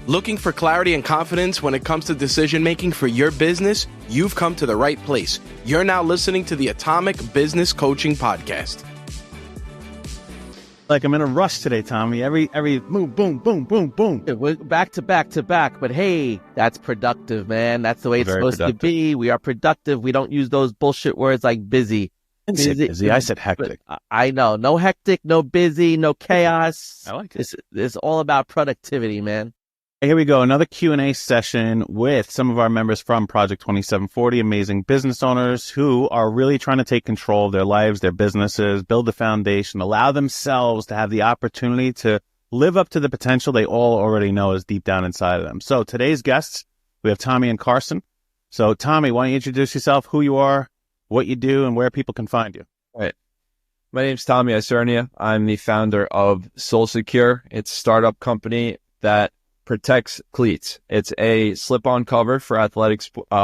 Looking for clarity and confidence when it comes to decision making for your business? You've come to the right place. You're now listening to the Atomic Business Coaching Podcast. Like I'm in a rush today, Tommy. Every boom, boom, boom, boom, boom. We're back to back to back, but hey, that's productive, man. That's the way it's supposed to be. We are productive. We don't use those bullshit words like busy. Busy. I said hectic. I know. No hectic, no busy, no chaos. I like it. It's all about productivity, man. Here we go. Another Q&A session with some of our members from Project 2740, amazing business owners who are really trying to take control of their lives, their businesses, build a foundation, allow themselves to have the opportunity to live up to the potential they all already know is deep down inside of them. So today's guests, we have Tommy and Carson. So Tommy, why don't you introduce yourself, who you are, what you do, and where people can find you? All right. My name's Tommy Isernia. I'm the founder of Soul Secure. It's a startup company that protects cleats. It's a slip-on cover for athletic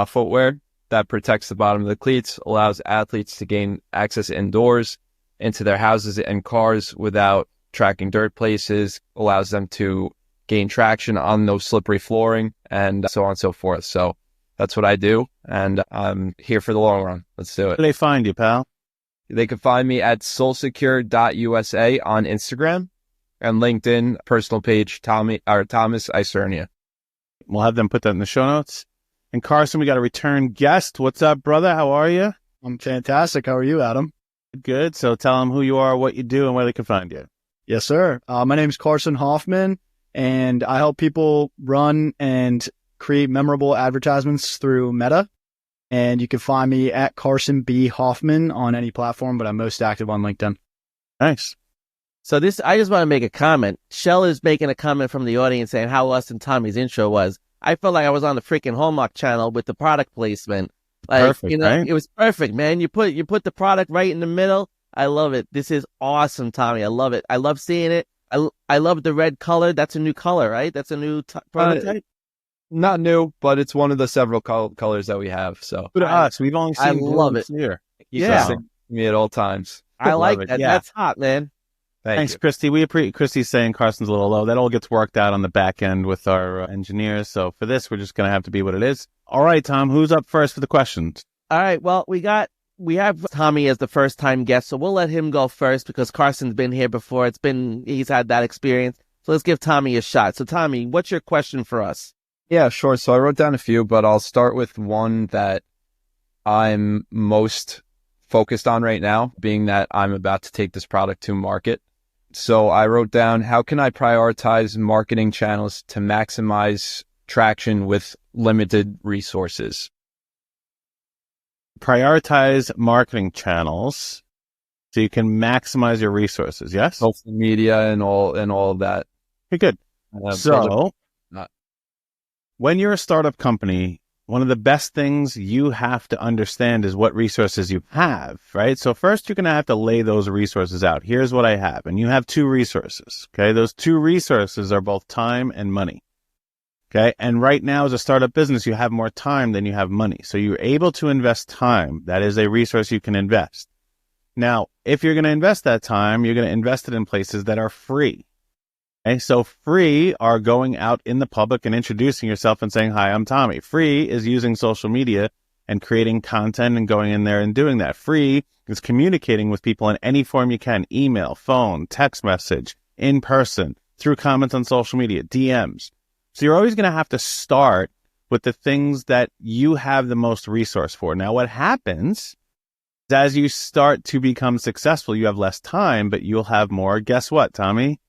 footwear that protects the bottom of the cleats, allows athletes to gain access indoors into their houses and cars without tracking dirt places, allows them to gain traction on those slippery flooring, and so on and so forth. So that's what I do, and I'm here for the long run. Let's do it. Where do they find you, pal? They can find me at soulsecure.usa on Instagram, and LinkedIn, personal page, Thomas Isernia. We'll have them put that in the show notes. And Carson, we got a return guest. What's up, brother? How are you? I'm fantastic. How are you, Adam? Good. So tell them who you are, what you do, and where they can find you. Yes, sir. My name is Carson Hoffman, and I help people run and create memorable advertisements through Meta. And you can find me at Carson B. Hoffman on any platform, but I'm most active on LinkedIn. Nice. So I just want to make a comment. Shell is making a comment from the audience saying how us and Tommy's intro was. I felt like I was on the freaking Hallmark Channel with the product placement. Like, perfect, right? It was perfect, man. You put the product right in the middle. I love it. This is awesome, Tommy. I love it. I love seeing it. I love the red color. That's a new color, right? That's a new prototype. Not new, but it's one of the several colors that we have. So to us, we've only seen. I love it. Here. Yeah, me at all times. I like that. Yeah. That's hot, man. Thanks, Kristie. We appreciate Kristie's saying Carson's a little low. That all gets worked out on the back end with our engineers. So for this, we're just going to have to be what it is. All right, Tom, who's up first for the questions? All right. Well, we have Tommy as the first time guest, so we'll let him go first because Carson's been here before. He's had that experience. So let's give Tommy a shot. So Tommy, what's your question for us? Yeah, sure. So I wrote down a few, but I'll start with one that I'm most focused on right now, being that I'm about to take this product to market. So I wrote down, how can I prioritize marketing channels to maximize traction with limited resources? Prioritize marketing channels so you can maximize your resources. Yes? Social media and all of that. Okay, good. When you're a startup company, one of the best things you have to understand is what resources you have, right? So first, you're going to have to lay those resources out. Here's what I have. And you have two resources, okay? Those two resources are both time and money, okay? And right now, as a startup business, you have more time than you have money. So you're able to invest time. That is a resource you can invest. Now, if you're going to invest that time, you're going to invest it in places that are free. Okay, so free are going out in the public and introducing yourself and saying, hi, I'm Tommy. Free is using social media and creating content and going in there and doing that. Free is communicating with people in any form you can, email, phone, text message, in person, through comments on social media, DMs. So you're always going to have to start with the things that you have the most resource for. Now, what happens is as you start to become successful, you have less time, but you'll have more. Guess what, Tommy?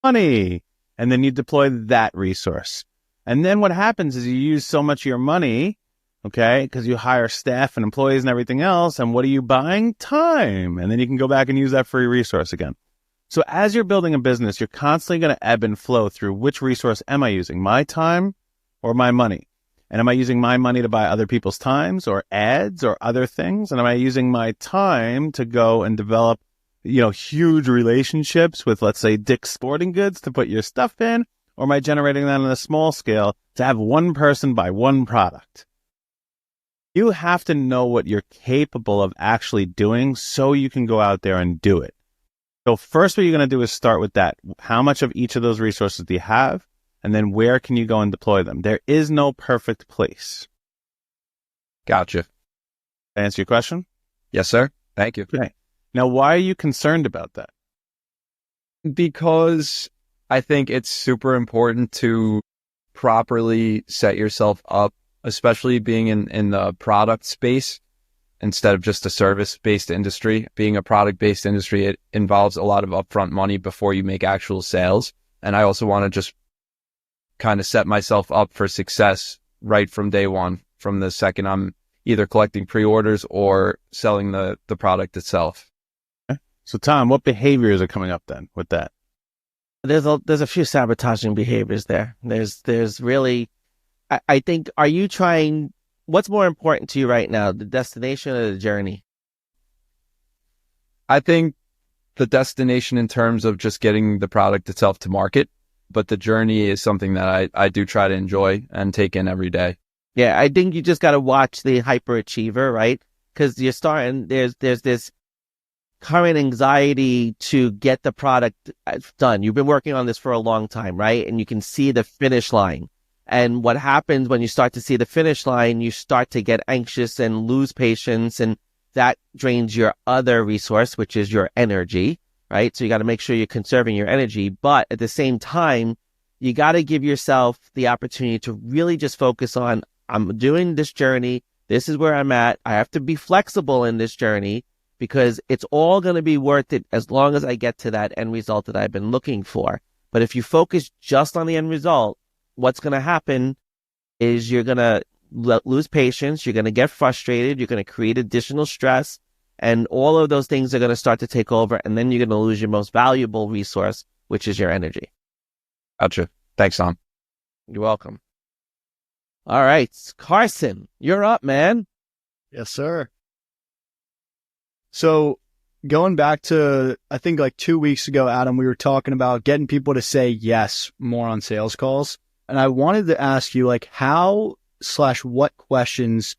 Money. And then you deploy that resource. And then what happens is you use so much of your money, okay, because you hire staff and employees and everything else. And what are you buying? Time. And then you can go back and use that free resource again. So as you're building a business, you're constantly going to ebb and flow through which resource am I using, my time or my money? And am I using my money to buy other people's times or ads or other things? And am I using my time to go and develop huge relationships with, let's say, Dick's Sporting Goods to put your stuff in? Or am I generating that on a small scale to have one person buy one product? You have to know what you're capable of actually doing so you can go out there and do it. So first, what you're going to do is start with that. How much of each of those resources do you have? And then where can you go and deploy them? There is no perfect place. Gotcha. Answer your question? Yes, sir. Thank you. Okay. Now, why are you concerned about that? Because I think it's super important to properly set yourself up, especially being in the product space instead of just a service-based industry. Being a product-based industry, it involves a lot of upfront money before you make actual sales. And I also want to just kind of set myself up for success right from day one, from the second I'm either collecting pre-orders or selling the product itself. Okay. So Tom, what behaviors are coming up then with that? There's a few sabotaging behaviors there. There's really, I think, are you trying, what's more important to you right now, the destination or the journey? I think the destination in terms of just getting the product itself to market, but the journey is something that I do try to enjoy and take in every day. Yeah, I think you just got to watch the hyperachiever, right? Because you're starting, there's this current anxiety to get the product done. You've been working on this for a long time, right? And you can see the finish line. And what happens when you start to see the finish line, you start to get anxious and lose patience, and that drains your other resource, which is your energy, right? So you got to make sure you're conserving your energy. But at the same time, you got to give yourself the opportunity to really just focus on, I'm doing this journey. This is where I'm at. I have to be flexible in this journey because it's all going to be worth it as long as I get to that end result that I've been looking for. But if you focus just on the end result, what's going to happen is you're going to lose patience. You're going to get frustrated. You're going to create additional stress. And all of those things are going to start to take over. And then you're going to lose your most valuable resource, which is your energy. Gotcha. Thanks, Tom. You're welcome. All right. Carson, you're up, man. Yes, sir. So going back to, I think like 2 weeks ago, Adam, we were talking about getting people to say yes more on sales calls. And I wanted to ask you, like, how/what questions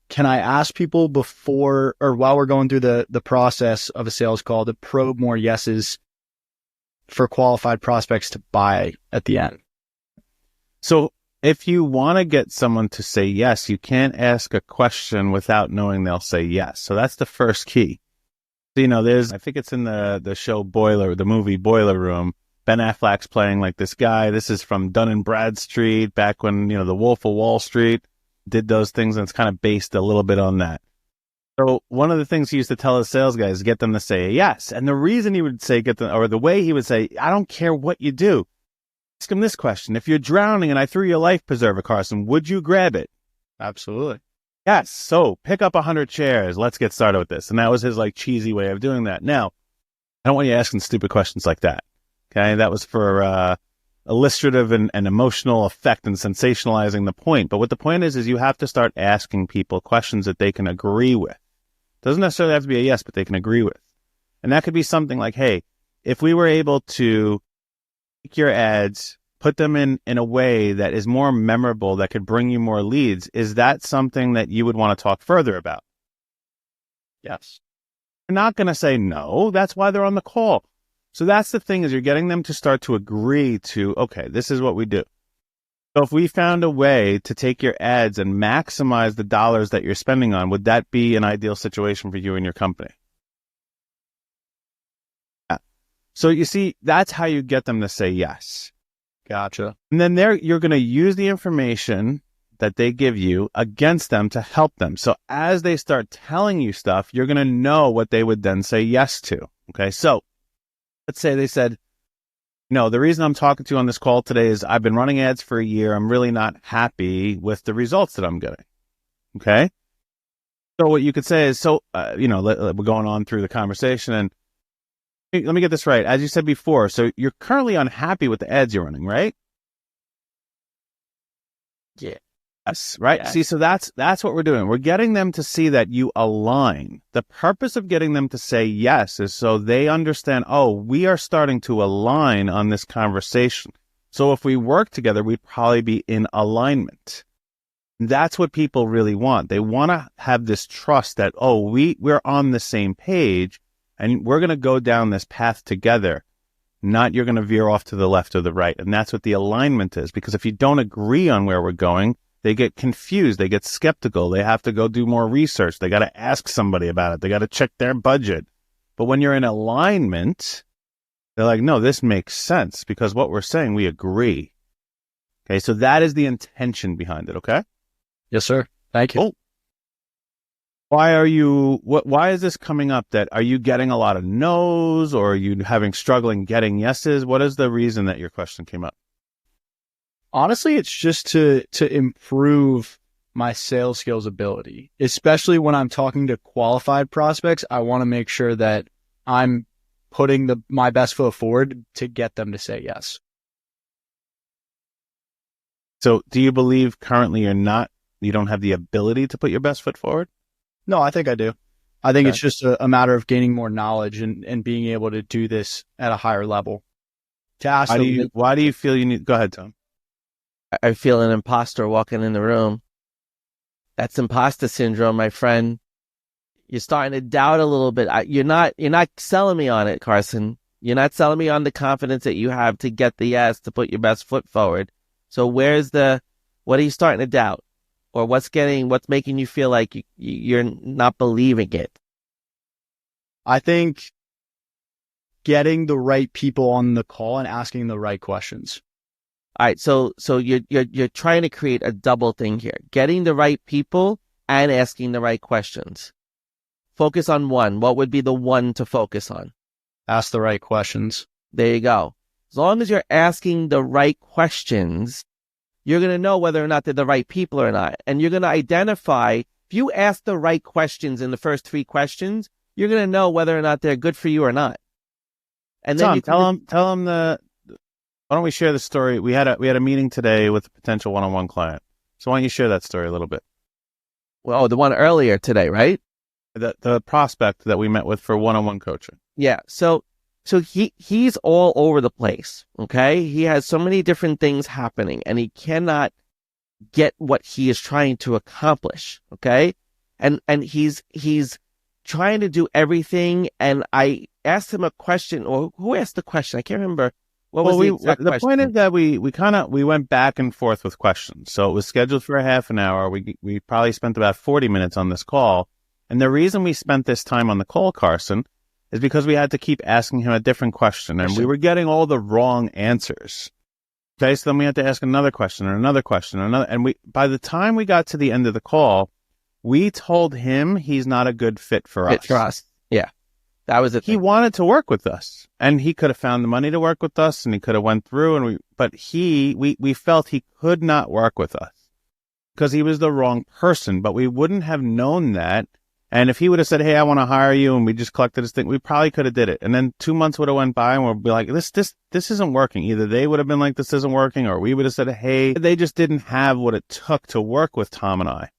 can I ask people before or while we're going through the process of a sales call to probe more yeses for qualified prospects to buy at the end? So if you want to get someone to say yes, you can't ask a question without knowing they'll say yes. So that's the first key. So, you know, I think it's in the show the movie Boiler Room. Ben Affleck's playing like this guy. This is from Dun and Bradstreet back when, you know, the Wolf of Wall Street did those things, and it's kind of based a little bit on that. So one of the things he used to tell his sales guys is get them to say yes. And the reason he would say the way he would say, I don't care what you do. Ask him this question. If you're drowning and I threw you a life preserver, Carson, would you grab it? Absolutely. Yes. So pick up 100 chairs. Let's get started with this. And that was his like cheesy way of doing that. Now, I don't want you asking stupid questions like that. Okay. That was for illustrative and emotional effect and sensationalizing the point. But what the point is you have to start asking people questions that they can agree with. Doesn't necessarily have to be a yes, but they can agree with. And that could be something like, hey, if we were able to take your ads, put them in a way that is more memorable, that could bring you more leads, is that something that you would want to talk further about? Yes. They're not going to say no. That's why they're on the call. So that's the thing, is you're getting them to start to agree to, okay, this is what we do. So if we found a way to take your ads and maximize the dollars that you're spending on, would that be an ideal situation for you and your company? Yeah. So you see, that's how you get them to say yes. Gotcha. And then you're going to use the information that they give you against them to help them. So as they start telling you stuff, you're going to know what they would then say yes to. Okay. So let's say they said, no, the reason I'm talking to you on this call today is I've been running ads for a year. I'm really not happy with the results that I'm getting. Okay. So what you could say is, we're going on through the conversation, and let me get this right. As you said before, so you're currently unhappy with the ads you're running, right? Yeah. Yes, right. Yeah. See, so that's what we're doing. We're getting them to see that you align. The purpose of getting them to say yes is so they understand, oh, we are starting to align on this conversation. So if we work together, we'd probably be in alignment. That's what people really want. They want to have this trust that, oh, we're on the same page. And we're going to go down this path together, not you're going to veer off to the left or the right. And that's what the alignment is. Because if you don't agree on where we're going, they get confused. They get skeptical. They have to go do more research. They got to ask somebody about it. They got to check their budget. But when you're in alignment, they're like, no, this makes sense because what we're saying, we agree. Okay, so that is the intention behind it, okay? Yes, sir. Thank you. Oh. Why is this coming up? That are you getting a lot of no's or are you struggling getting yeses? What is the reason that your question came up? Honestly, it's just to improve my sales skills ability, especially when I'm talking to qualified prospects. I want to make sure that I'm putting my best foot forward to get them to say yes. So do you believe currently you don't have the ability to put your best foot forward? No, I think I do. I think it's just a matter of gaining more knowledge and being able to do this at a higher level. To ask why do you feel you need? Go ahead, Tom. I feel an imposter walking in the room. That's imposter syndrome, my friend. You're starting to doubt a little bit. You're not selling me on it, Carson. You're not selling me on the confidence that you have to get the yes, to put your best foot forward. So what are you starting to doubt? Or what's making you feel like you're not believing it? I think getting the right people on the call and asking the right questions. All right. So you're trying to create a double thing here, getting the right people and asking the right questions. Focus on one. What would be the one to focus on? Ask the right questions. There you go. As long as you're asking the right questions, you're going to know whether or not they're the right people or not. And you're going to identify, if you ask the right questions in the first 3 questions, you're going to know whether or not they're good for you or not. And then Tom, tell them why don't we share the story? We had a meeting today with a potential one-on-one client. So why don't you share that story a little bit? Well, the one earlier today, right? The prospect that we met with for one-on-one coaching. Yeah. So he's all over the place. Okay. He has so many different things happening and he cannot get what he is trying to accomplish. Okay. And he's trying to do everything. And I asked him a question, or who asked the question? I can't remember. What was the exact question? Point is that we went back and forth with questions. So it was scheduled for a half an hour. We probably spent about 40 minutes on this call. And the reason we spent this time on the call, Carson, is because we had to keep asking him a different question. And we were getting all the wrong answers. Okay, so then we had to ask another question and another question. And by the time we got to the end of the call, we told him he's not a good fit for us. Yeah. That was it. He wanted to work with us. And he could have found the money to work with us and he could have went through. But we felt he could not work with us because he was the wrong person. But we wouldn't have known that. And if he would have said, hey, I want to hire you, and we just collected this thing, we probably could have did it. And then 2 months would have went by and we'd be like, this isn't working. Either they would have been like, this isn't working, or we would have said, hey, they just didn't have what it took to work with Tom and I.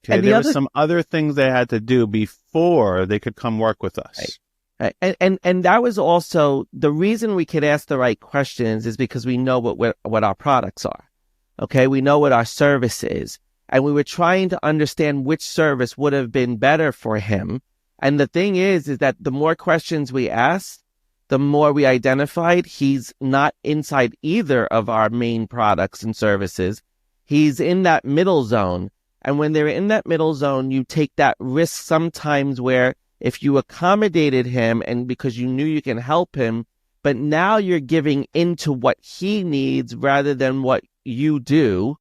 Okay, and there were some other things they had to do before they could come work with us. Right. And that was also the reason we could ask the right questions, is because we know what our products are. Okay. We know what our service is. And we were trying to understand which service would have been better for him. And the thing is that the more questions we asked, the more we identified he's not inside either of our main products and services. He's in that middle zone. And when they're in that middle zone, you take that risk sometimes where if you accommodated him and because you knew you can help him, but now you're giving into what he needs rather than what you do.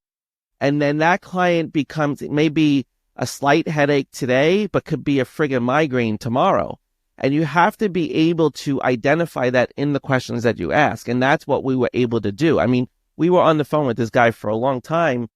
And then that client becomes, it may be a slight headache today, but could be a friggin' migraine tomorrow. And you have to be able to identify that in the questions that you ask. And that's what we were able to do. I mean, we were on the phone with this guy for a long time,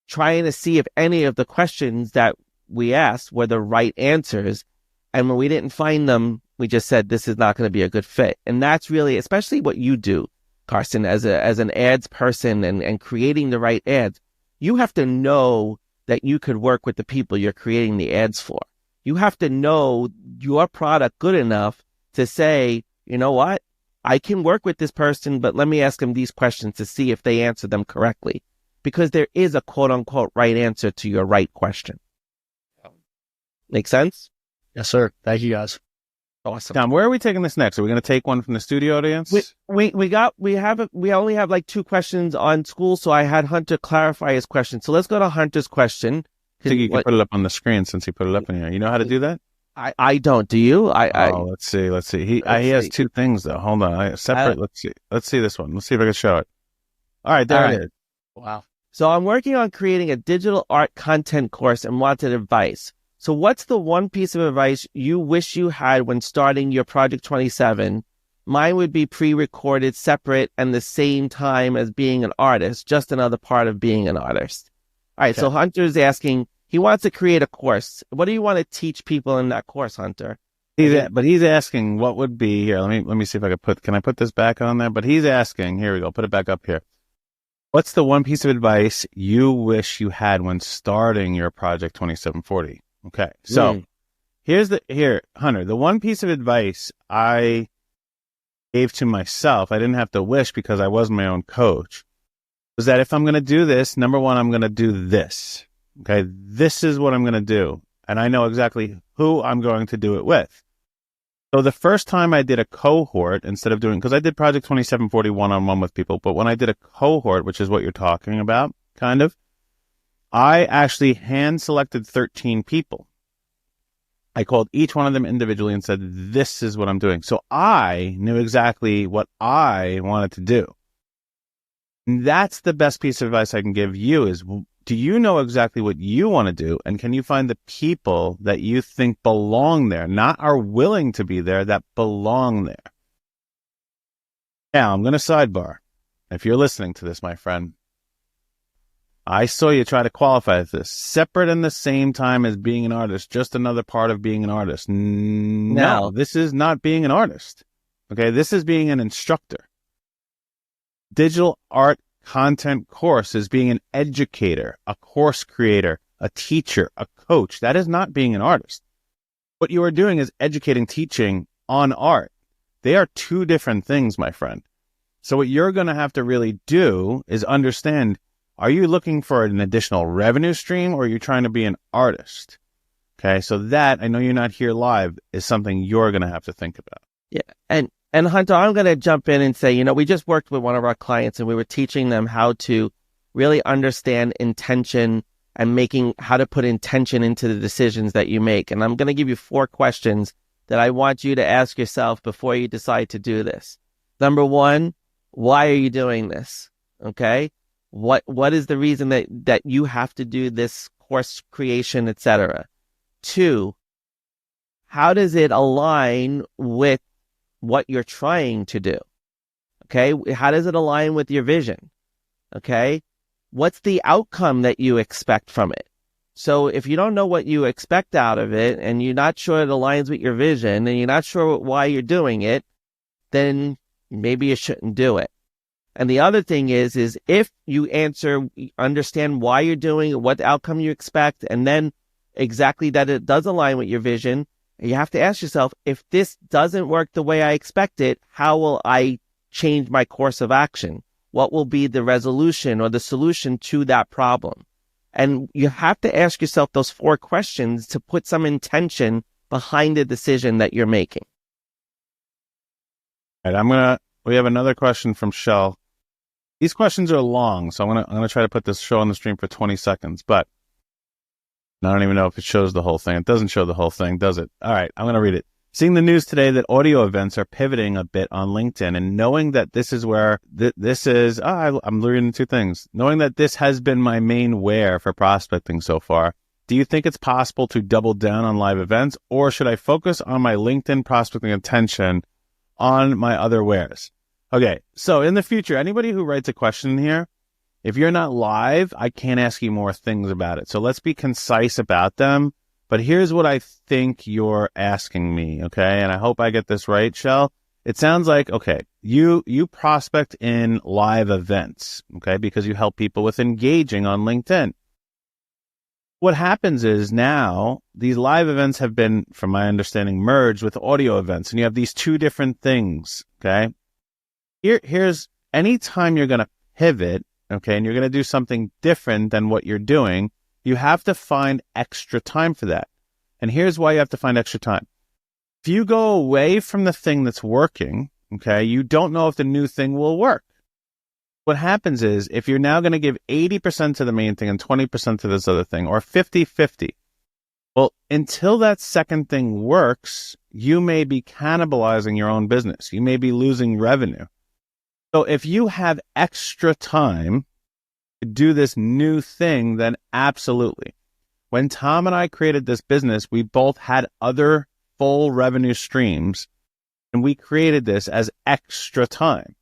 trying to see if any of the questions that we asked were the right answers. And when we didn't find them, we just said, this is not going to be a good fit. And that's really, especially what you do, Carson, as an ads person and creating the right ads. You have to know that you could work with the people you're creating the ads for. You have to know your product good enough to say, you know what? I can work with this person, but let me ask them these questions to see if they answer them correctly. Because there is a quote unquote right answer to your right question. Make sense? Yes, sir. Thank you, guys. Awesome. Tom, where are we taking this next? Are we going to take one from the studio audience? We only have like 2 questions on school, so I had Hunter clarify his question. So let's go to Hunter's question. I think you can put it up on the screen since he put it up in here. You know how to do that? I don't. Do you? Let's see. He has 2 things though. Hold on. Separate. Let's see this one. Let's see if I can show it. All right, there it is. Wow. So I'm working on creating a digital art content course and wanted advice. So what's the one piece of advice you wish you had when starting your Project 27? Mine would be pre-recorded, separate, and the same time as being an artist, just another part of being an artist. All right, okay. So Hunter's asking, he wants to create a course. What do you want to teach people in that course, Hunter? But he's asking what would be, here, let me see if I can I put this back on there? But he's asking, here we go, put it back up here. What's the one piece of advice you wish you had when starting your Project 2740? Okay, so Hunter, the one piece of advice I gave to myself, I didn't have to wish because I was my own coach, was that if I'm going to do this, number one, I'm going to do this. Okay, this is what I'm going to do. And I know exactly who I'm going to do it with. So the first time I did a cohort, instead of doing, because I did Project 2740 one-on-one with people, but when I did a cohort, which is what you're talking about, kind of, I actually hand-selected 13 people. I called each one of them individually and said, this is what I'm doing. So I knew exactly what I wanted to do. And that's the best piece of advice I can give you is, do you know exactly what you want to do? And can you find the people that you think belong there, not are willing to be there, that belong there? Now, I'm going to sidebar. If you're listening to this, my friend, I saw you try to qualify this. Separate and the same time as being an artist, just another part of being an artist. No, this is not being an artist. Okay, this is being an instructor. Digital art content course is being an educator, a course creator, a teacher, a coach. That is not being an artist. What you are doing is educating, teaching on art. They are 2 different things, my friend. So what you're going to have to really do is understand, are you looking for an additional revenue stream or are you trying to be an artist? Okay, so that, I know you're not here live, is something you're going to have to think about. Yeah, and Hunter, I'm going to jump in and say, we just worked with one of our clients and we were teaching them how to really understand intention and how to put intention into the decisions that you make. And I'm going to give you 4 questions that I want you to ask yourself before you decide to do this. Number 1, why are you doing this? Okay. What is the reason that you have to do this course creation, etc.? 2, how does it align with what you're trying to do? Okay. How does it align with your vision? Okay. What's the outcome that you expect from it? So if you don't know what you expect out of it and you're not sure it aligns with your vision and you're not sure why you're doing it, then maybe you shouldn't do it. And the other thing is if you understand why you're doing it, what outcome you expect, and then exactly that it does align with your vision, you have to ask yourself, if this doesn't work the way I expect it, how will I change my course of action? What will be the resolution or the solution to that problem? And you have to ask yourself those 4 questions to put some intention behind the decision that you're making. All right, we have another question from Shell. These questions are long, so I'm gonna try to put this show on the stream for 20 seconds, but I don't even know if it shows the whole thing. It doesn't show the whole thing, does it? All right, I'm gonna read it. Seeing the news today that audio events are pivoting a bit on LinkedIn, and knowing that this is where I'm reading 2 things. Knowing that this has been my main where for prospecting so far, do you think it's possible to double down on live events, or should I focus on my LinkedIn prospecting attention on my other wares? Okay, so in the future, anybody who writes a question here, if you're not live, I can't ask you more things about it. So let's be concise about them. But here's what I think you're asking me, okay? And I hope I get this right, Shell. It sounds like, okay, you prospect in live events, okay, because you help people with engaging on LinkedIn. What happens is now these live events have been, from my understanding, merged with audio events, and you have these 2 different things, okay? Here's anytime you're going to pivot, okay, and you're going to do something different than what you're doing, you have to find extra time for that. And here's why you have to find extra time. If you go away from the thing that's working, okay, you don't know if the new thing will work. What happens is if you're now going to give 80% to the main thing and 20% to this other thing, or 50-50, well, until that second thing works, you may be cannibalizing your own business. You may be losing revenue. So if you have extra time to do this new thing, then absolutely. When Tom and I created this business, we both had other full revenue streams, and we created this as extra time.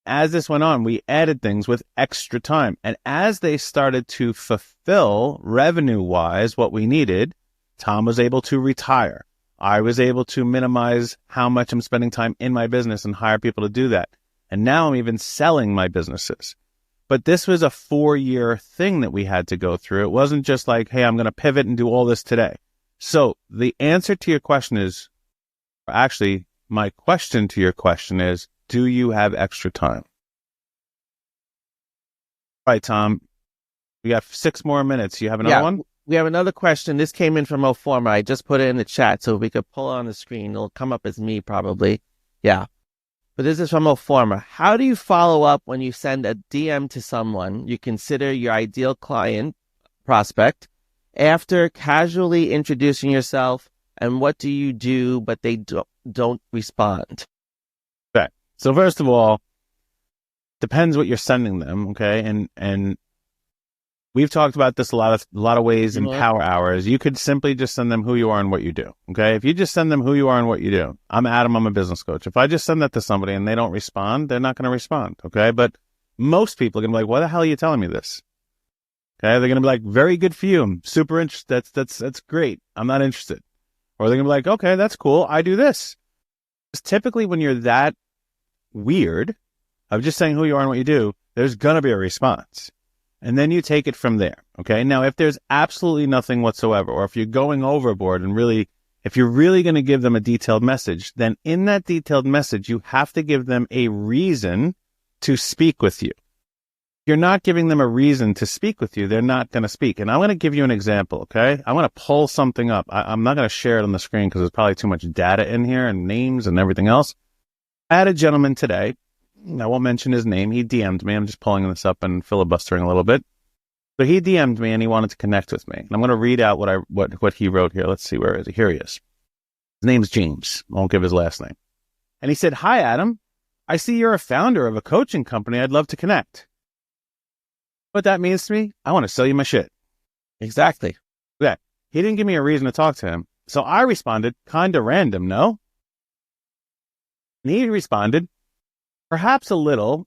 As this went on, we added things with extra time. And as they started to fulfill revenue-wise what we needed, Tom was able to retire. I was able to minimize how much I'm spending time in my business and hire people to do that. And now I'm even selling my businesses. But this was a 4-year thing that we had to go through. It wasn't just like, hey, I'm going to pivot and do all this today. So the answer to your question is, actually, my question to your question is, do you have extra time? All right, Tom, we got 6 more minutes. You have another one? We have another question. This came in from Oforma. I just put it in the chat so we could pull it on the screen. It'll come up as me probably. Yeah. But this is from Oforma. How do you follow up when you send a DM to someone you consider your ideal client prospect after casually introducing yourself, and what do you do but they don't respond? Okay. So first of all, depends what you're sending them, okay? And we've talked about this a lot of ways in Power Hours. You could simply just send them who you are and what you do, okay? If you just send them who you are and what you do, I'm Adam, I'm a business coach. If I just send that to somebody and they don't respond, they're not going to respond, okay? But most people are going to be like, why the hell are you telling me this? Okay, they're going to be like, very good for you. I'm super interested. That's great. I'm not interested. Or they're going to be like, okay, that's cool. I do this. Because typically when you're that weird of just saying who you are and what you do, there's going to be a response. And then you take it from there. Okay. Now, if there's absolutely nothing whatsoever, or if you're going overboard and really, if you're really going to give them a detailed message, then in that detailed message, you have to give them a reason to speak with you. If you're not giving them a reason to speak with you, they're not going to speak. And I'm going to give you an example. Okay. I'm going to pull something up. I'm not going to share it on the screen because there's probably too much data in here and names and everything else. I had a gentleman today. I won't mention his name. He DM'd me. I'm just pulling this up and filibustering a little bit. So he DM'd me and he wanted to connect with me. And I'm going to read out what he wrote here. Let's see, where is he? Here he is. His name's James. I won't give his last name. And he said, "Hi, Adam. I see you're a founder of a coaching company. I'd love to connect." What that means to me? I want to sell you my shit. Exactly. Yeah. He didn't give me a reason to talk to him. So I responded, kind of random, no? And he responded, perhaps a little.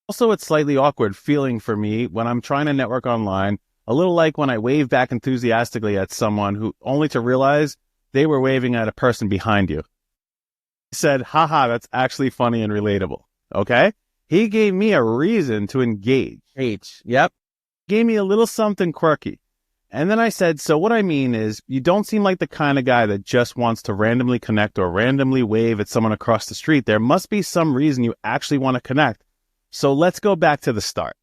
Also, it's slightly awkward feeling for me when I'm trying to network online, a little like when I wave back enthusiastically at someone who only to realize they were waving at a person behind you. He said, haha, that's actually funny and relatable. Okay? He gave me a reason to engage. Yep. Gave me a little something quirky. And then I said, so what I mean is you don't seem like the kind of guy that just wants to randomly connect or randomly wave at someone across the street. There must be some reason you actually want to connect. So let's go back to the start.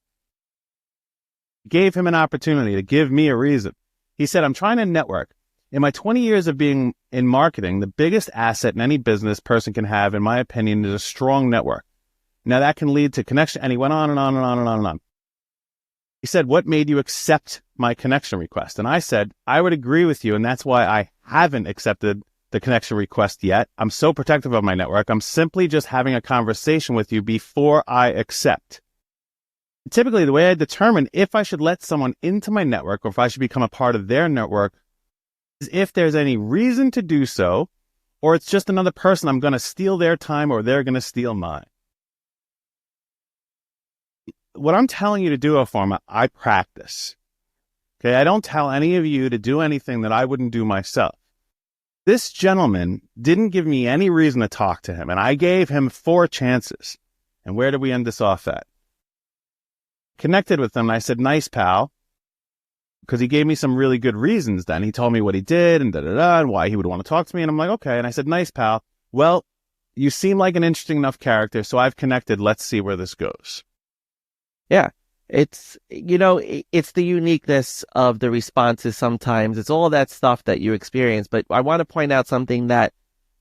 Gave him an opportunity to give me a reason. He said, I'm trying to network. In my 20 years of being in marketing, the biggest asset in any business person can have, in my opinion, is a strong network. Now that can lead to connection. And he went on and on and on and on and on. He said, what made you accept my connection request? And I said, I would agree with you. And that's why I haven't accepted the connection request yet. I'm so protective of my network. I'm simply just having a conversation with you before I accept. Typically, the way I determine if I should let someone into my network or if I should become a part of their network is if there's any reason to do so, or it's just another person I'm going to steal their time or they're going to steal mine. What I'm telling you to do, Oforma, I practice. Okay, I don't tell any of you to do anything that I wouldn't do myself. This gentleman didn't give me any reason to talk to him, and I gave him 4 chances. And where did we end this off at? Connected with him, and I said, nice, pal, because he gave me some really good reasons then. He told me what he did and da-da-da, and why he would want to talk to me, and I'm like, okay. And I said, nice, pal. Well, you seem like an interesting enough character, so I've connected. Let's see where this goes. Yeah. It's, it's the uniqueness of the responses sometimes. It's all that stuff that you experience. But I want to point out something that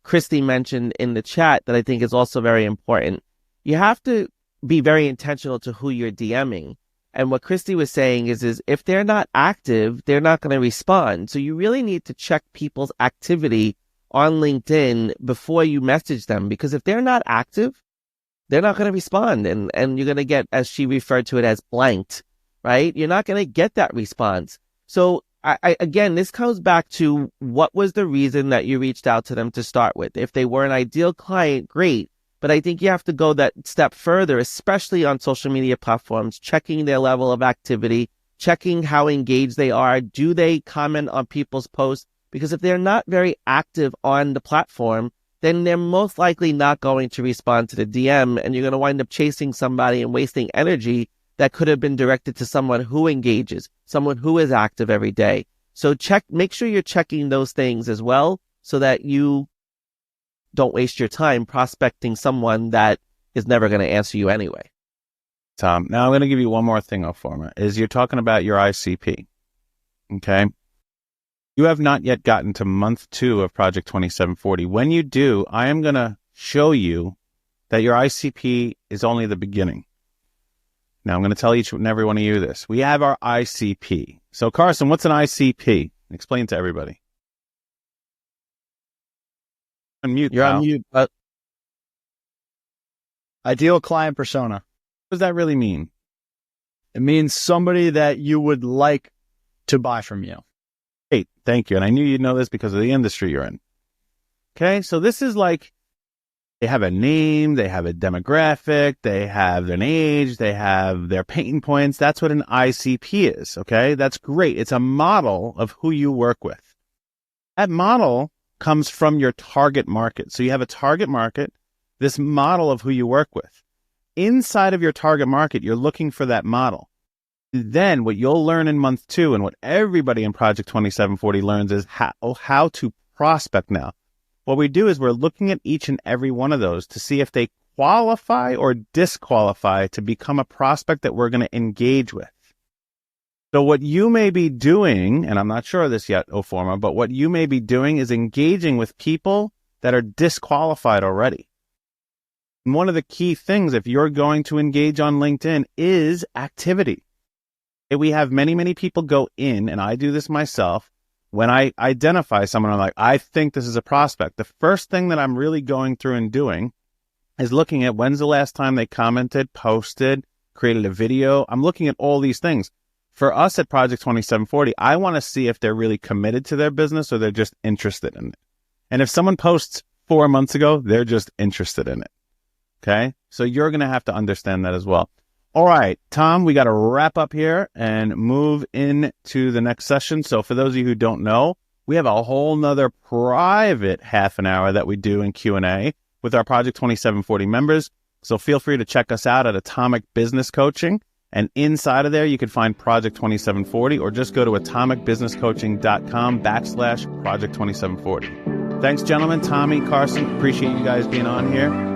Kristie mentioned in the chat that I think is also very important. You have to be very intentional to who you're DMing. And what Kristie was saying is if they're not active, they're not going to respond. So you really need to check people's activity on LinkedIn before you message them, because if they're not active, they're not going to respond. And you're going to get, as she referred to it, as blanked, right? You're not going to get that response. So again, this comes back to what was the reason that you reached out to them to start with. If they were an ideal client, great. But I think you have to go that step further, especially on social media platforms, checking their level of activity, checking how engaged they are. Do they comment on people's posts? Because if they're not very active on the platform, then they're most likely not going to respond to the DM, and you're going to wind up chasing somebody and wasting energy that could have been directed to someone who engages, someone who is active every day. So make sure you're checking those things as well, so that you don't waste your time prospecting someone that is never going to answer you anyway. Tom, now I'm going to give you one more thing, Oforma, is you're talking about your ICP. Okay. You have not yet gotten to month 2 of Project 2740. When you do, I am going to show you that your ICP is only the beginning. Now I'm going to tell each and every one of you this. We have our ICP. So Carson, what's an ICP? Explain to everybody. Unmute. You're on mute. Ideal client persona. What does that really mean? It means somebody that you would like to buy from you. Great. Thank you. And I knew you'd know this because of the industry you're in. Okay. So this is like, they have a name, they have a demographic, they have an age, they have their pain points. That's what an ICP is. Okay. That's great. It's a model of who you work with. That model comes from your target market. So you have a target market, this model of who you work with. Inside of your target market, you're looking for that model. Then what you'll learn in month 2 and what everybody in Project 2740 learns is how to prospect now. What we do is we're looking at each and every one of those to see if they qualify or disqualify to become a prospect that we're going to engage with. So what you may be doing, and I'm not sure of this yet, Oforma, but what you may be doing is engaging with people that are disqualified already. And one of the key things, if you're going to engage on LinkedIn, is activity. We have many, many people go in, and I do this myself. When I identify someone, I'm like, I think this is a prospect. The first thing that I'm really going through and doing is looking at when's the last time they commented, posted, created a video. I'm looking at all these things. For us at Project 2740, I want to see if they're really committed to their business or they're just interested in it. And if someone posts 4 months ago, they're just interested in it. Okay? So you're going to have to understand that as well. All right, Tom, we got to wrap up here and move into the next session. So for those of you who don't know, we have a whole nother private half an hour that we do in Q&A with our Project 2740 members. So feel free to check us out at Atomic Business Coaching. And inside of there, you can find Project 2740 or just go to atomicbusinesscoaching.com/Project 2740. Thanks, gentlemen. Tommy, Carson, appreciate you guys being on here.